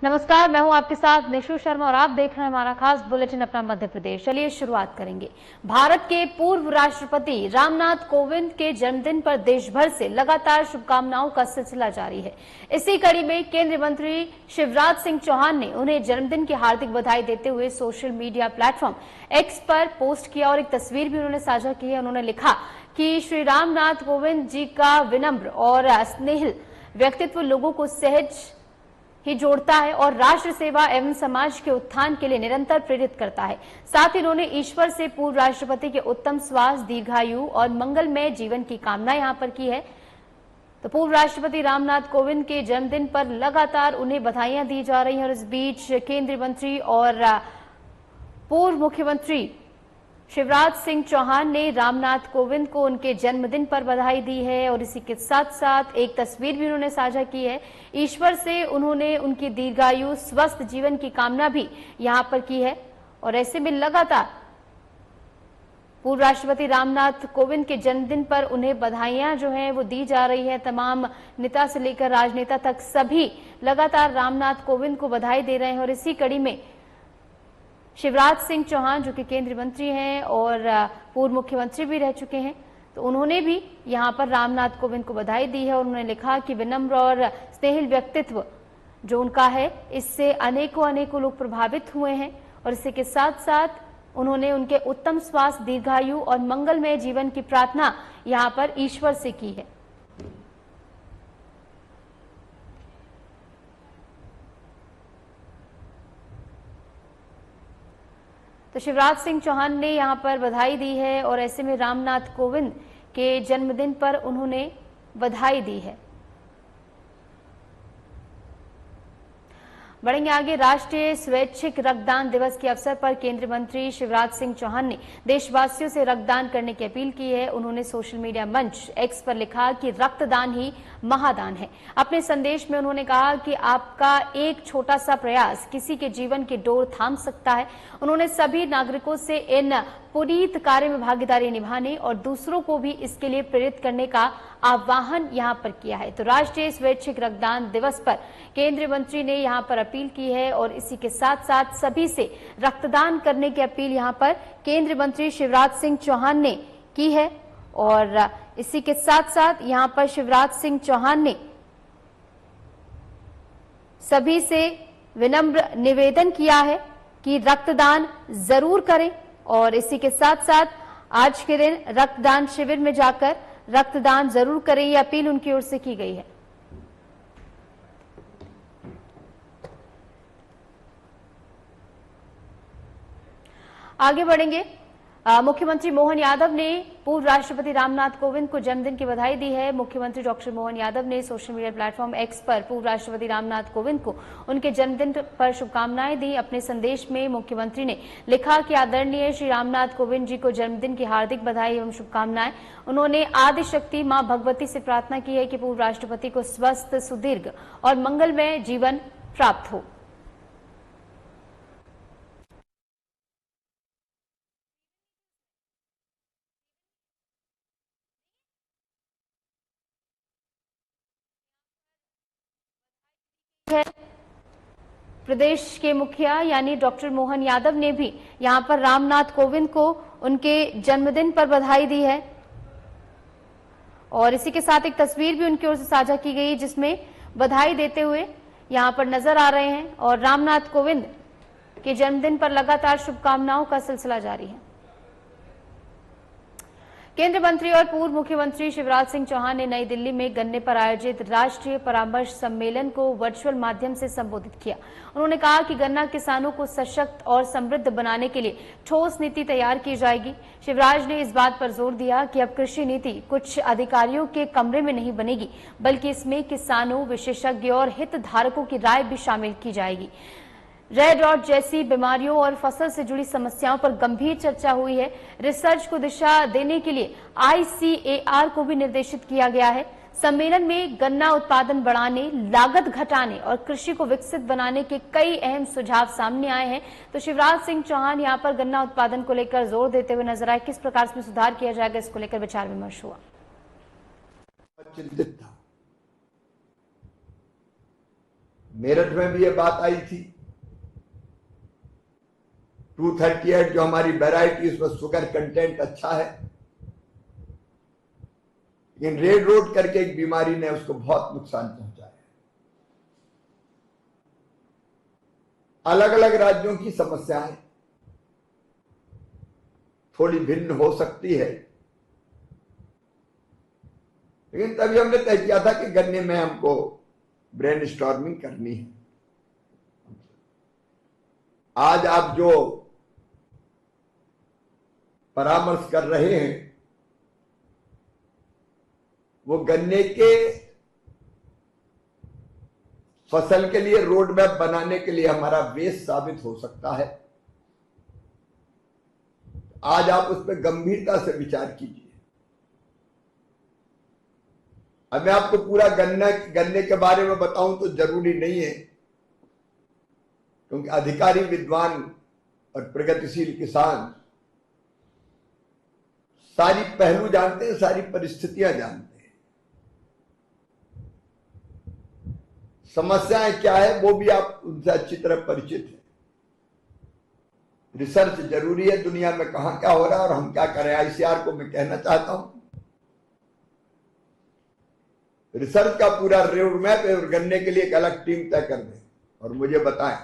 नमस्कार, मैं हूं आपके साथ निशु शर्मा और आप देख रहे हैं हमारा खास बुलेटिन अपना मध्य प्रदेश। चलिए शुरुआत करेंगे। भारत के पूर्व राष्ट्रपति रामनाथ कोविंद के जन्मदिन पर देश भर से लगातार शुभकामनाओं का सिलसिला जारी है। इसी कड़ी में केंद्रीय मंत्री शिवराज सिंह चौहान ने उन्हें जन्मदिन की हार्दिक बधाई देते हुए सोशल मीडिया प्लेटफॉर्म एक्स पर पोस्ट किया और एक तस्वीर भी उन्होंने साझा की है। उन्होंने लिखा कि श्री रामनाथ कोविंद जी का विनम्र और स्नेहिल व्यक्तित्व लोगों को सहज ही जोड़ता है और राष्ट्र सेवा एवं समाज के उत्थान के लिए निरंतर प्रेरित करता है। साथ ही उन्होंने ईश्वर से पूर्व राष्ट्रपति के उत्तम स्वास्थ्य, दीर्घायु और मंगलमय जीवन की कामना यहां पर की है। तो पूर्व राष्ट्रपति रामनाथ कोविंद के जन्मदिन पर लगातार उन्हें बधाइयां दी जा रही हैं और इस बीच केंद्रीय मंत्री और पूर्व मुख्यमंत्री शिवराज सिंह चौहान ने रामनाथ कोविंद को उनके जन्मदिन पर बधाई दी है और इसी के साथ साथ एक तस्वीर भी उन्होंने साझा की है। ईश्वर से उन्होंने उनकी दीर्घायु, स्वस्थ जीवन की कामना भी यहां पर की है और ऐसे में लगातार पूर्व राष्ट्रपति रामनाथ कोविंद के जन्मदिन पर उन्हें बधाइयां जो हैं वो दी जा रही है। तमाम नेता से लेकर राजनेता तक सभी लगातार रामनाथ कोविंद को बधाई दे रहे हैं और इसी कड़ी में शिवराज सिंह चौहान जो कि केंद्रीय मंत्री हैं और पूर्व मुख्यमंत्री भी रह चुके हैं, तो उन्होंने भी यहां पर रामनाथ कोविंद को बधाई दी है और उन्होंने लिखा कि विनम्र और स्नेहिल व्यक्तित्व जो उनका है इससे अनेकों लोग प्रभावित हुए हैं और इसी के साथ साथ उन्होंने उनके उत्तम स्वास्थ्य, दीर्घायु और मंगलमय जीवन की प्रार्थना यहां पर ईश्वर से की है। तो शिवराज सिंह चौहान ने यहां पर बधाई दी है और ऐसे में रामनाथ कोविंद के जन्मदिन पर उन्होंने बधाई दी है। बढ़ेंगे आगे। राष्ट्रीय स्वैच्छिक रक्तदान दिवस के अवसर पर केंद्रीय मंत्री शिवराज सिंह चौहान ने देशवासियों से रक्तदान करने की अपील की है। उन्होंने सोशल मीडिया मंच एक्स पर लिखा कि रक्तदान ही महादान है। अपने संदेश में उन्होंने कहा कि आपका एक छोटा सा प्रयास किसी के जीवन की डोर थाम सकता है। उन्होंने सभी नागरिकों से इन पुनीत कार्य में भागीदारी निभाने और दूसरों को भी इसके लिए प्रेरित करने का आह्वान यहां पर किया है। तो राष्ट्रीय स्वैच्छिक रक्तदान दिवस पर केंद्रीय मंत्री ने यहां पर अपील की है और इसी के साथ साथ सभी से रक्तदान करने की अपील यहां पर केंद्रीय मंत्री शिवराज सिंह चौहान ने की है और इसी के साथ साथ यहां पर शिवराज सिंह चौहान ने सभी से विनम्र निवेदन किया है कि रक्तदान जरूर करें और इसी के साथ साथ आज के दिन रक्तदान शिविर में जाकर रक्तदान जरूर करें, यह अपील उनकी ओर से की गई है। आगे बढ़ेंगे। मुख्यमंत्री मोहन यादव ने पूर्व राष्ट्रपति रामनाथ कोविंद को जन्मदिन की बधाई दी है। मुख्यमंत्री डॉक्टर मोहन यादव ने सोशल मीडिया प्लेटफॉर्म एक्स पर पूर्व राष्ट्रपति रामनाथ कोविंद को उनके जन्मदिन पर शुभकामनाएं दी। अपने संदेश में मुख्यमंत्री ने लिखा कि आदरणीय श्री रामनाथ कोविंद जी को जन्मदिन की हार्दिक बधाई एवं शुभकामनाएं। उन्होंने आदि शक्ति मां भगवती से प्रार्थना की है कि पूर्व राष्ट्रपति को स्वस्थ, सुदीर्घ और मंगलमय जीवन प्राप्त हो। प्रदेश के मुखिया यानी डॉक्टर मोहन यादव ने भी यहां पर रामनाथ कोविंद को उनके जन्मदिन पर बधाई दी है और इसी के साथ एक तस्वीर भी उनकी ओर से साझा की गई जिसमें बधाई देते हुए यहां पर नजर आ रहे हैं और रामनाथ कोविंद के जन्मदिन पर लगातार शुभकामनाओं का सिलसिला जारी है। केंद्रीय मंत्री और पूर्व मुख्यमंत्री शिवराज सिंह चौहान ने नई दिल्ली में गन्ने पर आयोजित राष्ट्रीय परामर्श सम्मेलन को वर्चुअल माध्यम से संबोधित किया। उन्होंने कहा कि गन्ना किसानों को सशक्त और समृद्ध बनाने के लिए ठोस नीति तैयार की जाएगी। शिवराज ने इस बात पर जोर दिया कि अब कृषि नीति कुछ अधिकारियों के कमरे में नहीं बनेगी, बल्कि इसमें किसानों, विशेषज्ञों और हितधारकों की राय भी शामिल की जाएगी। रेड रॉट जैसी बीमारियों और फसल से जुड़ी समस्याओं पर गंभीर चर्चा हुई है। रिसर्च को दिशा देने के लिए ICAR को भी निर्देशित किया गया है। सम्मेलन में गन्ना उत्पादन बढ़ाने, लागत घटाने और कृषि को विकसित बनाने के कई अहम सुझाव सामने आए हैं। तो शिवराज सिंह चौहान यहां पर गन्ना उत्पादन को लेकर जोर देते हुए नजर आए। किस प्रकार इसमें सुधार किया जाएगा, इसको लेकर विचार विमर्श हुआ। चिंतित था मेरठ में भी ये बात आई थी। 238 जो हमारी वैरायटी, उसमें शुगर कंटेंट अच्छा है, लेकिन रेड रोड करके एक बीमारी ने उसको बहुत नुकसान पहुंचाया। अलग अलग राज्यों की समस्याएं थोड़ी भिन्न हो सकती है, लेकिन तभी हमने तय किया था कि गन्ने में हमको ब्रेन स्टॉर्मिंग करनी है। आज आप जो परामर्श कर रहे हैं वो गन्ने के फसल के लिए रोड मैप बनाने के लिए हमारा बेस साबित हो सकता है। आज आप उस पर गंभीरता से विचार कीजिए। अब मैं आपको पूरा गन्ने के बारे में बताऊं तो जरूरी नहीं है, क्योंकि अधिकारी, विद्वान और प्रगतिशील किसान सारी पहलू जानते हैं, सारी परिस्थितियां जानते हैं, समस्याएं क्या है वो भी आप उनसे अच्छी तरह परिचित हैं। रिसर्च जरूरी है, दुनिया में कहां क्या हो रहा है और हम क्या करें। आईसीआर को मैं कहना चाहता हूं, रिसर्च का पूरा रोड मैप और गन्ने के लिए एक अलग टीम तय कर दें और मुझे बताएं।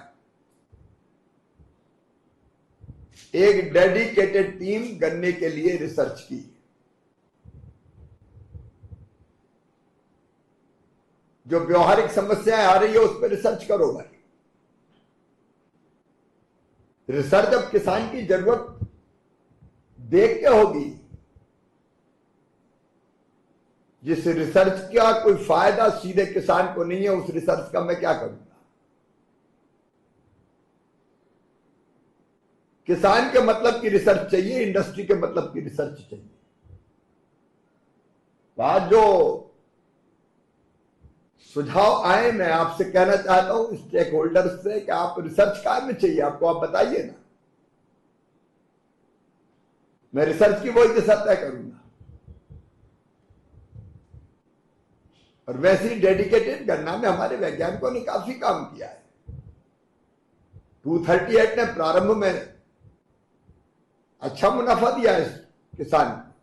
एक डेडिकेटेड टीम गन्ने के लिए रिसर्च की, जो व्यवहारिक समस्याएं आ रही है उस पर रिसर्च करो भाई। रिसर्च अब किसान की जरूरत देख के होगी। जिस रिसर्च का कोई फायदा सीधे किसान को नहीं है, उस रिसर्च का मैं क्या करूंगा। किसान के मतलब की रिसर्च चाहिए, इंडस्ट्री के मतलब की रिसर्च चाहिए। आज जो सुझाव आए, मैं आपसे कहना चाहता हूं स्टेक होल्डर्स से कि आप रिसर्च काय में चाहिए आपको, आप बताइए ना, मैं रिसर्च की वही दिशा तय करूंगा। और वैसे ही डेडिकेटेड गन्ना में हमारे वैज्ञानिकों ने काफी काम किया है। 238 ने प्रारंभ में अच्छा मुनाफा दिया है किसान को।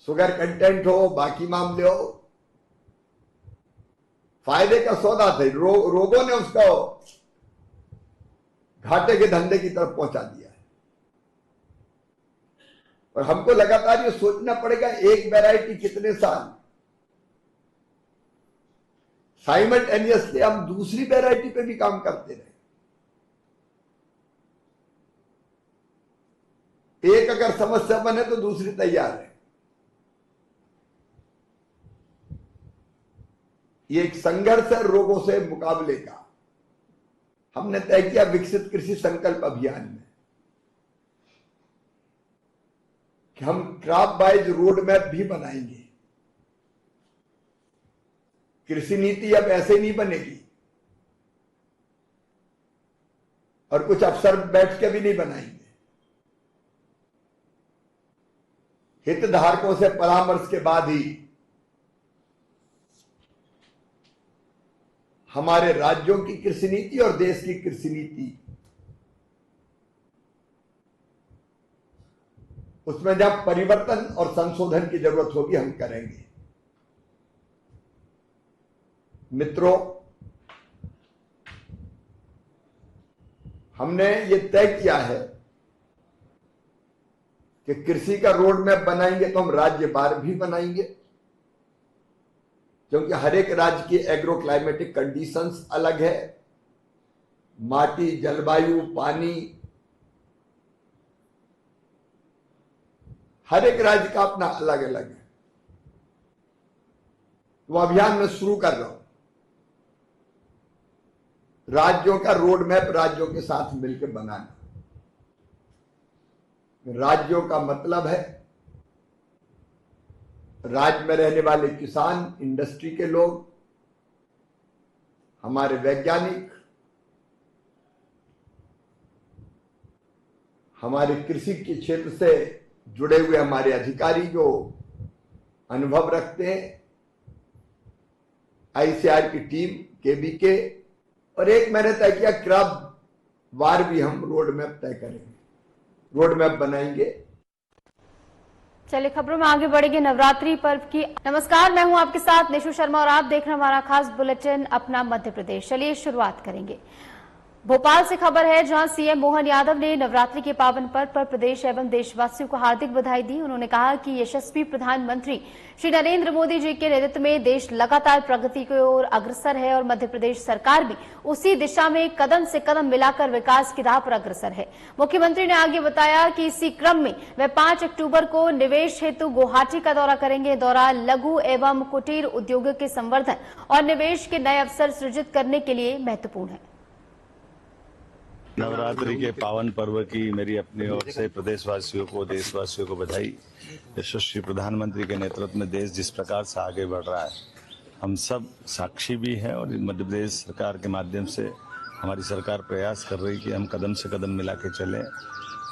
शुगर कंटेंट हो, बाकी मामले हो, फायदे का सौदा थे। रोगों ने उसको घाटे के धंधे की तरफ पहुंचा दिया है। और हमको लगातार ये सोचना पड़ेगा, एक वैरायटी कितने साल साइमल्टेनियसली हम दूसरी वैरायटी पे भी काम करते रहे। एक अगर समस्या बने तो दूसरी तैयार है। ये एक संघर्ष है रोगों से मुकाबले का। हमने तय किया विकसित कृषि संकल्प अभियान में कि हम क्रॉप वाइज रोड मैप भी बनाएंगे। कृषि नीति अब ऐसे नहीं बनेगी और कुछ अफसर बैठ के भी नहीं बनाएंगे। हितधारकों से परामर्श के बाद ही हमारे राज्यों की कृषि नीति और देश की कृषि नीति, उसमें जब परिवर्तन और संशोधन की जरूरत होगी हम करेंगे। मित्रों, हमने ये तय किया है कि कृषि का रोड मैप बनाएंगे तो हम राज्य वार भी बनाएंगे, क्योंकि हर एक राज्य की एग्रो क्लाइमेटिक कंडीशंस अलग है। माटी, जलवायु, पानी, हर एक राज्य का अपना अलग अलग है। तो अभियान में शुरू कर रहा हूं, राज्यों का रोड मैप राज्यों के साथ मिलकर बनाना। राज्यों का मतलब है राज्य में रहने वाले किसान, इंडस्ट्री के लोग, हमारे वैज्ञानिक, हमारे कृषि के क्षेत्र से जुड़े हुए हमारे अधिकारी जो अनुभव रखते हैं, आईसीआर की टीम, केबीके, और एक मैंने तय किया क्राफ्ट वार भी हम रोड मैप तय करेंगे, रोड मैप बनाएंगे। चलिए खबरों में आगे बढ़ेंगे नवरात्रि पर्व की। नमस्कार, मैं हूं आपके साथ निशु शर्मा और आप देख रहे हैं हमारा खास बुलेटिन अपना मध्य प्रदेश। चलिए शुरुआत करेंगे। भोपाल से खबर है जहां सीएम मोहन यादव ने नवरात्रि के पावन पर्व पर प्रदेश एवं देशवासियों को हार्दिक बधाई दी। उन्होंने कहा कि यशस्वी प्रधानमंत्री श्री नरेंद्र मोदी जी के नेतृत्व में देश लगातार प्रगति की ओर अग्रसर है और मध्य प्रदेश सरकार भी उसी दिशा में कदम से कदम मिलाकर विकास की राह पर अग्रसर है। मुख्यमंत्री ने आगे बताया कि इसी क्रम में वे 5 अक्टूबर को निवेश हेतु गुवाहाटी का दौरा करेंगे। दौरा लघु एवं कुटीर उद्योगों के संवर्धन और निवेश के नए अवसर सृजित करने के लिए महत्वपूर्ण है। नवरात्रि के पावन पर्व की मेरी अपनी ओर से प्रदेशवासियों को, देशवासियों को बधाई। यशस्वी प्रधानमंत्री के नेतृत्व में देश जिस प्रकार से आगे बढ़ रहा है, हम सब साक्षी भी हैं और मध्य प्रदेश सरकार के माध्यम से हमारी सरकार प्रयास कर रही है कि हम कदम से कदम मिला के चलें।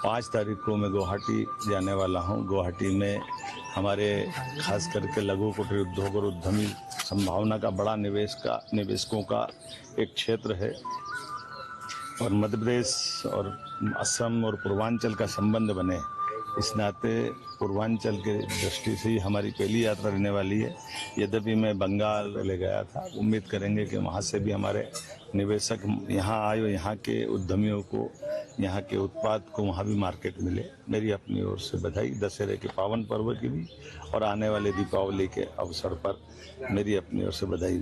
5 तारीख को मैं गुवाहाटी जाने वाला हूं। गुवाहाटी में हमारे खास करके लघु कुटीर उद्योग और उद्यमी संभावना का बड़ा निवेशकों का एक क्षेत्र है और मध्य प्रदेश और असम और पूर्वांचल का संबंध बने, इस नाते पूर्वांचल के दृष्टि से ही हमारी पहली यात्रा रहने वाली है। यद्यपि मैं बंगाल ले गया था, उम्मीद करेंगे कि वहाँ से भी हमारे निवेशक यहाँ आए और यहाँ के उद्यमियों को, यहाँ के उत्पाद को वहाँ भी मार्केट मिले। मेरी अपनी ओर से बधाई दशहरे के पावन पर्व की भी और आने वाले दीपावली के अवसर पर मेरी अपनी ओर से बधाई।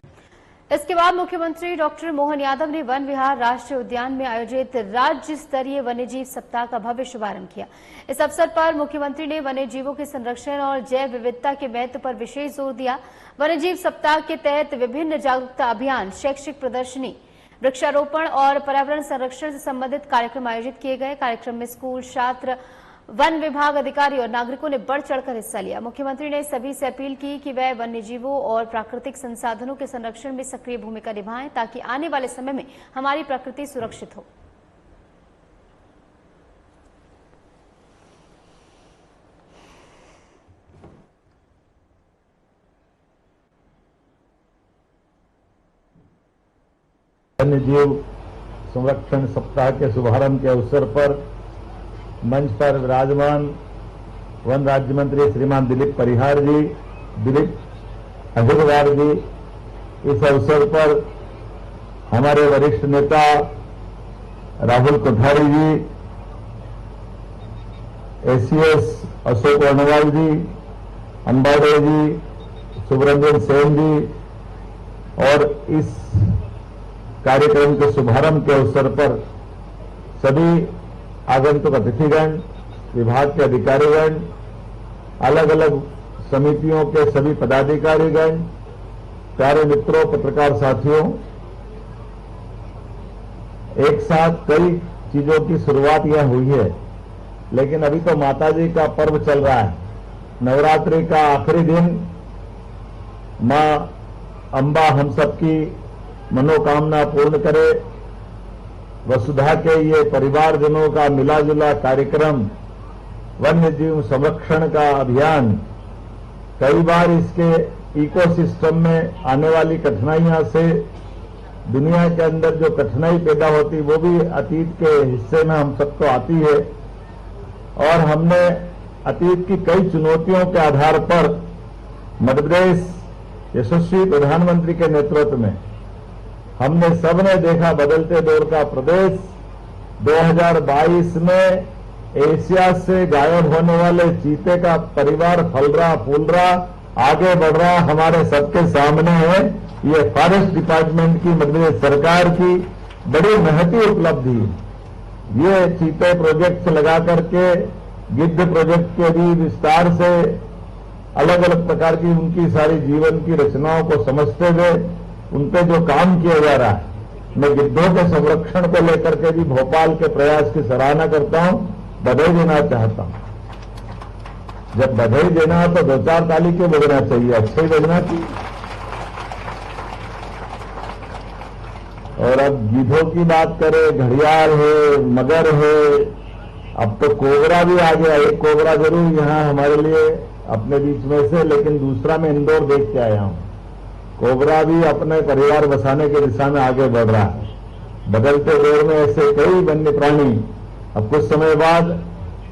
इसके बाद मुख्यमंत्री डॉक्टर मोहन यादव ने वन विहार राष्ट्रीय उद्यान में आयोजित राज्य स्तरीय वन्यजीव सप्ताह का भव्य शुभारंभ किया। इस अवसर पर मुख्यमंत्री ने वन्यजीवों के संरक्षण और जैव विविधता के महत्व पर विशेष जोर दिया। वन्यजीव सप्ताह के तहत विभिन्न जागरूकता अभियान, शैक्षिक प्रदर्शनी, वृक्षारोपण और पर्यावरण संरक्षण से संबंधित कार्यक्रम आयोजित किए गए। कार्यक्रम में स्कूल छात्र, वन विभाग अधिकारी और नागरिकों ने बढ़ चढ़कर हिस्सा लिया। मुख्यमंत्री ने सभी से अपील की कि वे वन्यजीवों और प्राकृतिक संसाधनों के संरक्षण में सक्रिय भूमिका निभाएं ताकि आने वाले समय में हमारी प्रकृति सुरक्षित हो। वन्यजीव संरक्षण सप्ताह के शुभारंभ के अवसर पर मंच पर विराजमान वन राज्य मंत्री श्रीमान दिलीप परिहार जी, दिलीप अहिरवार जी, इस अवसर पर हमारे वरिष्ठ नेता राहुल कोठारी जी, एसीएस अशोक वर्णवाल जी, अंबाडे जी, सुब्रमण्यम सेन जी, और इस कार्यक्रम के शुभारंभ के अवसर पर सभी आगंतुक अतिथिगण, विभाग के अधिकारीगण, अलग अलग समितियों के सभी पदाधिकारीगण, प्यारे मित्रों, पत्रकार साथियों, एक साथ कई चीजों की शुरुआत यह हुई है, लेकिन अभी तो माताजी का पर्व चल रहा है। नवरात्रि का आखिरी दिन मां अंबा हम सबकी मनोकामना पूर्ण करे। वसुधा के ये परिवारजनों का मिला जुला कार्यक्रम, वन्यजीव संरक्षण का अभियान, कई बार इसके इकोसिस्टम में आने वाली कठिनाइयां से दुनिया के अंदर जो कठिनाई पैदा होती वो भी अतीत के हिस्से में हम सबको आती है और हमने अतीत की कई चुनौतियों के आधार पर मध्य प्रदेश यशस्वी प्रधानमंत्री के नेतृत्व में हमने सबने देखा बदलते दौर का प्रदेश 2022 में एशिया से गायब होने वाले चीते का परिवार फल रहा, फूल रहा, आगे बढ़ रहा हमारे सबके सामने है। ये फॉरेस्ट डिपार्टमेंट की मध्य प्रदेश सरकार की बड़ी महती उपलब्धि है। ये चीते प्रोजेक्ट से लगा करके गिद्ध प्रोजेक्ट के भी विस्तार से अलग अलग प्रकार की उनकी सारी जीवन की रचनाओं को समझते हुए उन पे जो काम किया जा रहा है, मैं गिद्धों के संरक्षण को लेकर के भी भोपाल के प्रयास की सराहना करता हूं, बधाई देना चाहता हूं। जब बधाई देना हो तो 2-4 ताली क्यों बजना चाहिए, अच्छे ही बजना चाहिए। और अब गिद्धों की बात करें, घड़ियाल है, मगर है, अब तो कोबरा भी आ गया। एक कोबरा जरूर यहां हमारे लिए अपने बीच में से, लेकिन दूसरा मैं इंदौर देख के आया हूं। कोबरा भी अपने परिवार बसाने की दिशा में आगे बढ़ रहा है। बदलते दौर में ऐसे कई वन्य प्राणी अब कुछ समय बाद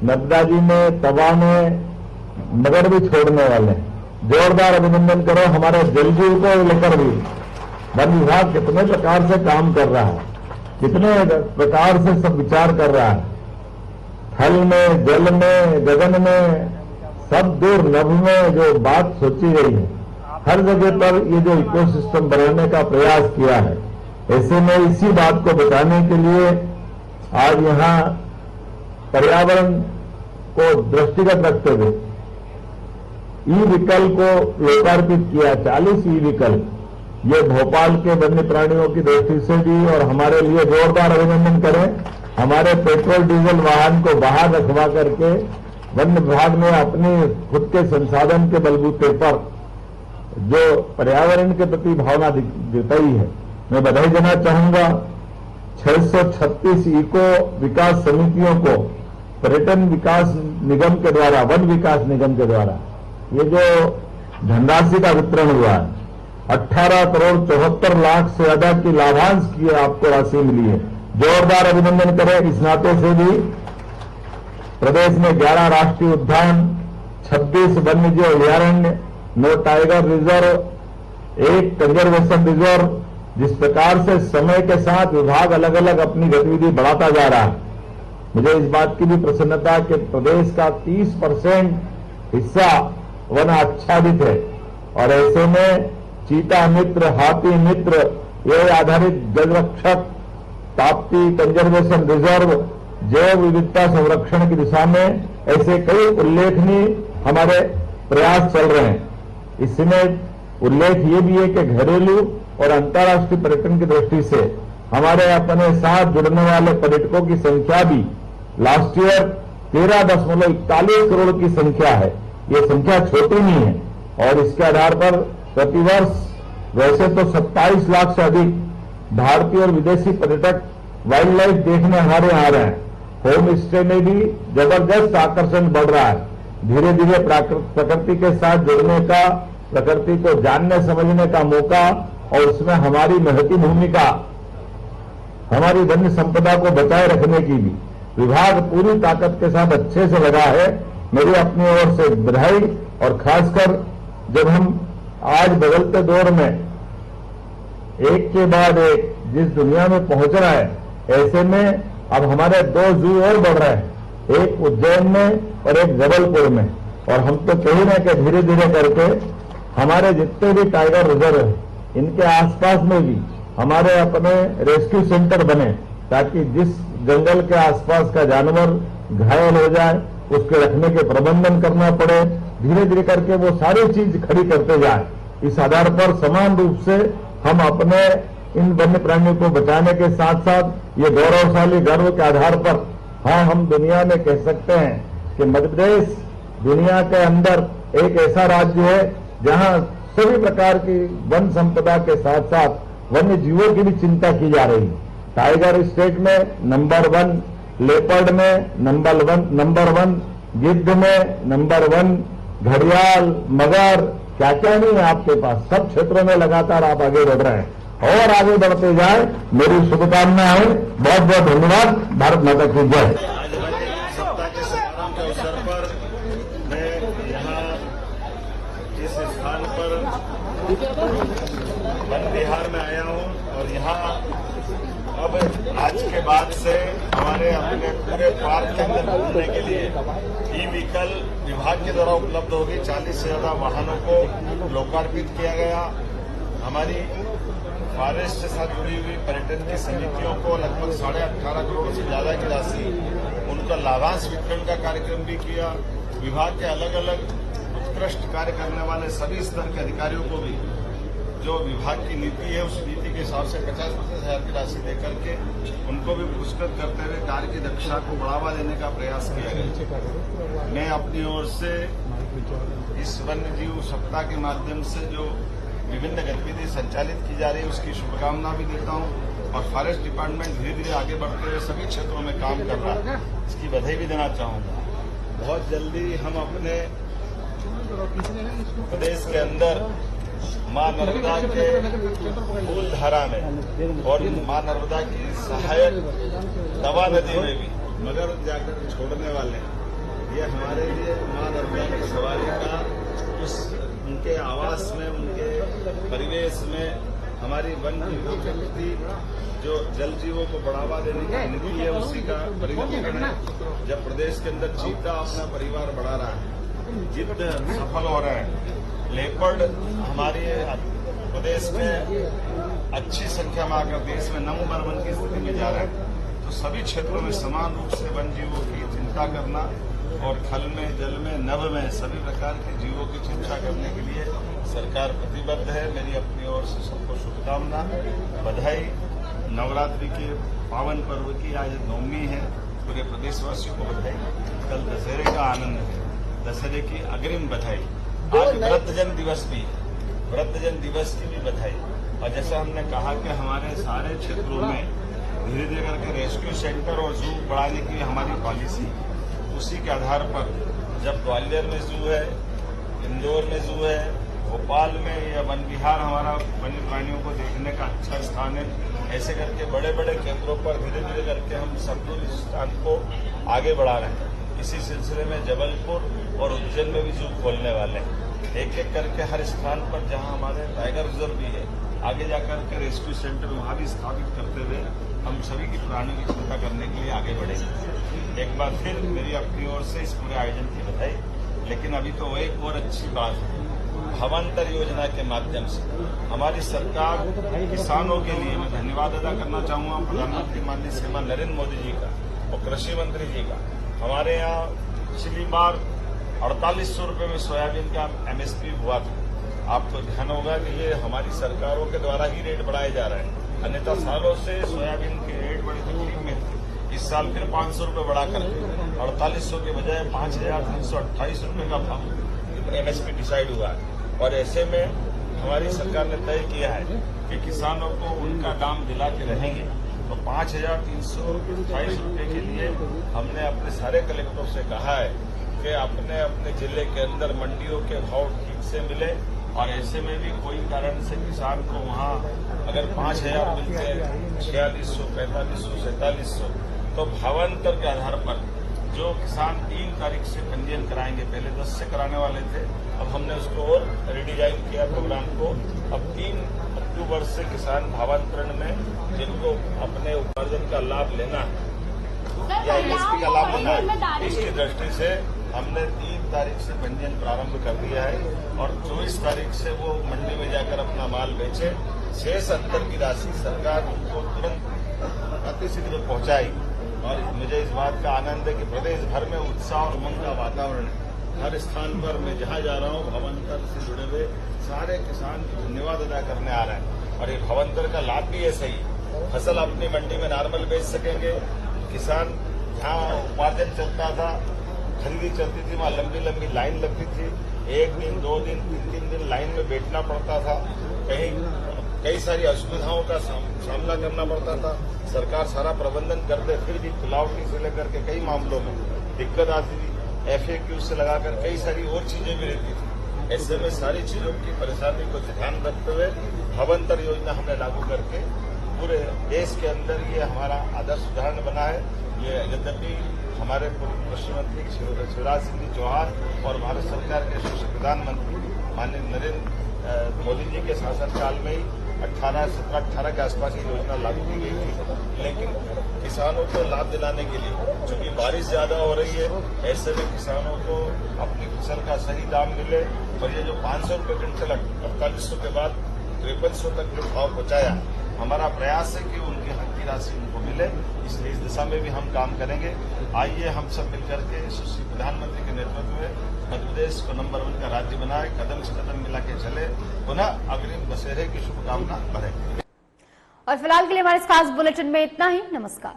नर्मदा जी में, तवा में मगर भी छोड़ने वाले हैं। जोरदार अभिनंदन करो हमारे जलजीव को लेकर भी। वन विभाग कितने प्रकार से काम कर रहा है, कितने प्रकार से सब विचार कर रहा है। थल में, जल में, गगन में, सब दूर नभ में जो बात सोची गई है, हर जगह पर ये जो इकोसिस्टम बनाने का प्रयास किया है, ऐसे में इसी बात को बचाने के लिए आज यहां पर्यावरण को दृष्टिगत रखते हुए ई व्हीकल को लोकार्पित किया। 40 ई व्हीकल, ये भोपाल के वन्य प्राणियों की दृष्टि से भी और हमारे लिए जोरदार अभिनंदन करें। हमारे पेट्रोल डीजल वाहन को बाहर रखवा करके वन विभाग ने अपनी खुद के संसाधन के बलबूते पर जो पर्यावरण के प्रति भावना जताई है, मैं बधाई देना चाहूंगा। 636 इको विकास समितियों को पर्यटन विकास निगम के द्वारा, वन विकास निगम के द्वारा ये जो धनराशि का वितरण हुआ है, 18 करोड़ 74 लाख से ज्यादा की लाभांश की आपको राशि मिली है। जोरदार अभिनंदन करें। इस नाते से भी प्रदेश में 11 राष्ट्रीय उद्यान, 26 वन्यजीव अभयारण्य, 9 टाइगर रिजर्व, 1 कंजर्वेशन रिजर्व, जिस प्रकार से समय के साथ विभाग अलग अलग अपनी गतिविधि बढ़ाता जा रहा है, मुझे इस बात की भी प्रसन्नता कि प्रदेश का 30% हिस्सा वन आच्छादित है। और ऐसे में चीता मित्र, हाथी मित्र, ये आधारित गजरक्षक, ताप्ती कंजर्वेशन रिजर्व, जैव विविधता संरक्षण की दिशा में ऐसे कई उल्लेखनीय हमारे प्रयास चल रहे हैं। इसमें उल्लेख ये भी है कि घरेलू और अंतर्राष्ट्रीय पर्यटन की दृष्टि से हमारे अपने साथ जुड़ने वाले पर्यटकों की संख्या भी लास्ट ईयर 13.41 करोड़ की संख्या है। ये संख्या छोटी नहीं है और इसके आधार पर प्रतिवर्ष वैसे तो 27 लाख से अधिक भारतीय और विदेशी पर्यटक वाइल्ड लाइफ देखने हमारे यहाँ आ रहे हैं। होम स्टे में भी जबरदस्त आकर्षण बढ़ रहा है। धीरे धीरे प्रकृति के साथ जुड़ने का, प्रकृति को जानने समझने का मौका और उसमें हमारी महती भूमिका, हमारी वन्य संपदा को बचाए रखने की भी विभाग पूरी ताकत के साथ अच्छे से लगा है। मेरी अपनी ओर से बधाई। और खासकर जब हम आज बदलते दौर में एक के बाद एक जिस दुनिया में पहुंच रहा है, ऐसे में अब हमारे 2 जू और बढ़ रहे हैं, एक उज्जैन में और एक जबलपुर में। और हम तो कह रहे हैं कि धीरे धीरे करके हमारे जितने भी टाइगर रिजर्व है, इनके आसपास में भी हमारे अपने रेस्क्यू सेंटर बने, ताकि जिस जंगल के आसपास का जानवर घायल हो जाए उसके रखने के प्रबंधन करना पड़े, धीरे धीरे करके वो सारी चीज खड़ी करते जाए। इस आधार पर समान रूप से हम अपने इन वन्य प्राणियों को बचाने के साथ साथ ये गौरवशाली गर्व के आधार पर हाँ, हम दुनिया में कह सकते हैं कि मध्य प्रदेश दुनिया के अंदर एक ऐसा राज्य है जहां सभी प्रकार की वन संपदा के साथ साथ वन्य जीवों की भी चिंता की जा रही है। टाइगर स्टेट में नंबर 1, लेपर्ड में नंबर 1, गिद्ध में नंबर 1, घड़ियाल, मगर, क्या क्या नहीं है आपके पास। सब क्षेत्रों में लगातार आप आगे बढ़ रहे हैं और आगे बढ़ते जाए। मेरी शुभकामनाएं। बहुत बहुत धन्यवाद। भारत माता की जय। सप्ताह के समारोह के अवसर पर मैं यहाँ इस स्थान पर वन विहार में आया हूँ और यहाँ अब आज के बाद से हमारे अपने पूरे पार्क के अंदर घूमने के लिए ई व्हीकल विभाग के द्वारा उपलब्ध होगी। 40 से ज्यादा वाहनों को लोकार्पित किया गया। हमारी फॉरेस्ट के साथ जुड़ी हुई पर्यटन की समितियों को लगभग 18.5 करोड़ से ज्यादा की राशि उनका लाभांश वितरण का कार्यक्रम भी किया। विभाग के अलग अलग उत्कृष्ट कार्य करने वाले सभी स्तर के अधिकारियों को भी जो विभाग की नीति है उस नीति के हिसाब से 50-50 की राशि देकर के उनको भी पुरस्कृत करते हुए कार्य की दक्षता को बढ़ावा देने का प्रयास किया गया। मैं अपनी ओर से इस वन्य जीव सप्ताह के माध्यम से जो विभिन्न गतिविधि संचालित की जा रही है उसकी शुभकामना भी देता हूं और फॉरेस्ट डिपार्टमेंट धीरे धीरे आगे बढ़ते हुए सभी क्षेत्रों में काम कर रहा है, इसकी बधाई भी देना चाहूंगा। बहुत जल्दी हम अपने प्रदेश के अंदर मां नर्मदा के फूल धारा में और मां नर्मदा की सहायक तवा नदी में भी मगर जाकर छोड़ने वाले ये हमारे लिए मां नर्मदा की सवारी का उस उनके आवास में, उनके परिवेश में हमारी वन जीवों के प्रति जो जल जीवों को बढ़ावा देने की नीति है उसी का परिवर्तन है। जब प्रदेश के अंदर चीता अपना परिवार बढ़ा रहा है, गिद्ध सफल हो रहे हैं, लेपर्ड हमारे प्रदेश में अच्छी संख्या में आकर देश में नंबर 1 की स्थिति में जा रहे हैं, तो सभी क्षेत्रों में समान रूप से वन जीवों की चिंता करना और थल में, जल में, नभ में सभी प्रकार के जीवों की चिंता करने के लिए सरकार प्रतिबद्ध है। मेरी अपनी ओर से सबको शुभकामना, बधाई। नवरात्रि के पावन पर्व की आज नवमी है, पूरे प्रदेशवासियों को बधाई। कल दशहरे का आनंद है, दशहरे की अग्रिम बधाई। आज वृद्धजन दिवस भी है, वृद्धजन दिवस की भी बधाई। और जैसा हमने कहा कि हमारे सारे क्षेत्रों में धीरे धीरे करके रेस्क्यू सेंटर और जू बढ़ाने की हमारी पॉलिसी, उसी के आधार पर जब ग्वालियर में जू है, इंदौर में जू है, भोपाल में या वन विहार हमारा वन्य प्राणियों को देखने का अच्छा स्थान है, ऐसे करके बड़े बड़े केंद्रों पर धीरे धीरे करके हम संपूर्ण स्थान को आगे बढ़ा रहे हैं। इसी सिलसिले में जबलपुर और उज्जैन में भी जू खोलने वाले हैं। एक एक करके हर स्थान पर जहां हमारे टाइगर रिजर्व भी है, आगे जाकर के रेस्क्यू सेंटर वहां भी स्थापित करते हुए हम सभी की प्राणियों की चिंता करने के लिए आगे बढ़ेंगे। एक बार फिर मेरी अपनी ओर से इस पूरे आयोजन की बधाई। लेकिन अभी तो एक और अच्छी बात है, भावांतर योजना के माध्यम से हमारी सरकार किसानों के लिए, मैं धन्यवाद अदा करना चाहूंगा प्रधानमंत्री माननीय श्रीमान नरेंद्र मोदी जी का और कृषि मंत्री जी का। हमारे यहाँ पिछली बार 4800 रुपये में सोयाबीन का MSP हुआ था। आपको ध्यान होगा कि ये हमारी सरकारों के द्वारा ही रेट बढ़ाए जा रहे हैं, अन्यथा सालों से सोयाबीन के रेट बड़ी तकलीफ में थे। इस साल फिर 500 रुपये बढ़ाकर 4800 के बजाय 5328 रुपये का MSP डिसाइड हुआ है। और ऐसे में हमारी सरकार ने तय किया है कि किसानों को उनका दाम दिला के रहेंगे। तो 5328 रुपये के लिए हमने अपने सारे कलेक्टरों से कहा है कि अपने अपने जिले के अंदर मंडियों के भाव ठीक से मिले। और ऐसे में भी कोई कारण से किसान को वहां अगर 5000 मिलते हैं, 4600, 4500, 4700, तो भावांतर के आधार पर जो किसान 3 तारीख से पंजीयन कराएंगे, पहले 10 से कराने वाले थे, अब हमने उसको और रिडिजाइन किया प्रोग्राम को। अब 3 अक्टूबर से किसान भावांतरण में जिनको अपने उपार्जन का लाभ लेना है या MSP का लाभ लेना है, इसकी दृष्टि से हमने 3 तारीख से पंजीयन प्रारंभ कर दिया है और 24 तारीख से वो मंडी में जाकर अपना माल बेचे। शेष अंतर की राशि सरकार उनको तुरंत अतिशीघ्र पहुंचाई। और मुझे इस बात का आनंद है कि प्रदेश भर में उत्साह और उमंग का वातावरण है। हर स्थान पर मैं जहां जा रहा हूं भावांतर से जुड़े हुए सारे किसान धन्यवाद अदा करने आ रहे हैं। और ये भावांतर का लाभ भी ऐसा ही, फसल अपनी मंडी में नॉर्मल बेच सकेंगे। किसान जहां उपार्जन चलता था, खरीदी चलती थी, वहां लंबी लंबी लाइन लगती थी, 1 दिन 2 दिन 3 दिन लाइन में बैठना पड़ता था, कई सारी असुविधाओं का सामना करना पड़ता था। सरकार सारा प्रबंधन करते, फिर भी पिलावटी से लेकर के कई मामलों में दिक्कत आती थी। FAQ से लगाकर कई सारी और चीजें भी रहती थी। ऐसे में सारी चीजों की परेशानी को ध्यान रखते हुए भावांतर योजना हमने लागू करके पूरे देश के अंदर ये हमारा आदर्श उदाहरण बना है। ये यद्यपि हमारे पूर्व कृषि मंत्री शिवराज सिंह जी चौहान और भारत सरकार के यशस्वी प्रधानमंत्री माननीय नरेंद्र मोदी जी के शासनकाल में ही 17-18 के आसपास ये योजना लागू की गई थी। लेकिन किसानों को लाभ दिलाने के लिए, चूंकि बारिश ज्यादा हो रही है, ऐसे में किसानों को अपनी फसल का सही दाम मिले। और ये जो 500 रुपये क्विंटल 4800 के बाद 5300 तक जो भाव पहुंचाया, हमारा प्रयास है कि उनकी हक की राशि उनको मिले। इसलिए इस दिशा में भी हम काम करेंगे। आइए हम सब मिलकर के यशस्वी प्रधानमंत्री के नेतृत्व में मध्य प्रदेश को नंबर 1 का राज्य बनाए, कदम से कदम मिला के चले। पुनः अग्रिम दशहरे की शुभकामना करें। और फिलहाल के लिए हमारे इस खास बुलेटिन में इतना ही। नमस्कार।